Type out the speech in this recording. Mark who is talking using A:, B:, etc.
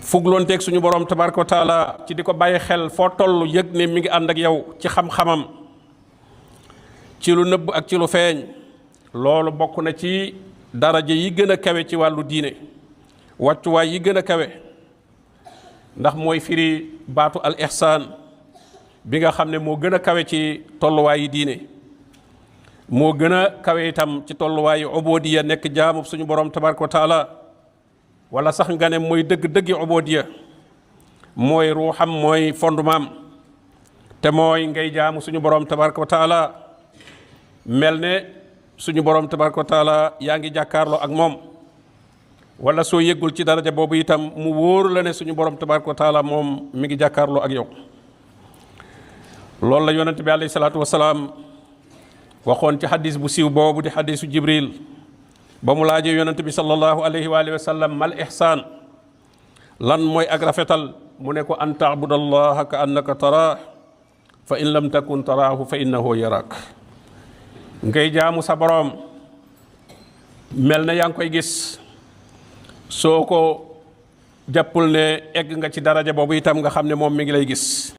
A: fugloonteeg suñu borom tabaraka wa taala ci di ko bàyyi xel foo toll yëg ne mi ngi ànd ak yow ci xam-xamam ci lu nëbb ak ci lu feeñ loolu bokk na ci daraja yi gën a kawe ci wàllu diine wàccuwaay yi gën a kawe ndax mooy firi baatu al ihsaan bi nga xam ne moo gën a kawe ci tolluwaayi diine moo gën a kawe itam ci tolluwaayu ubudiya nekk jaamu suñu borom tabaraka wa taala wala sax nga ne mooy dëgg-dëggi ubudiya mooy ruuxam mooy fondement te mooy ngay jaamu suñu borom tabaraka wa taala mel ne suñu borom tabaraka wa taala yaa ngi jàkkaarloo ak moom wala soo yëggul ci daraja boobu itam mu wóor la ne suñu borom tabaraka wa taala moom mi ngi jàkkaarloo ak yow loolu la yonente bi alayhi salaatu wasalaam waxoon ci xadis bu siiw boobu di xadisu jibril ba mu laajee yonente bi sallallahu alayhi wa sallam mal ihsaan lan mooy ak rafetal mu ne ko an taabudallaha ka annaka taraah fa in lam takun taraahu fa innahu yaraak ngay jaamu sa boroom mel na yaa ngi koy gis soo ko jàppul ne egg nga ci daraja boobu itam nga xam ne moom mi ngi lay gis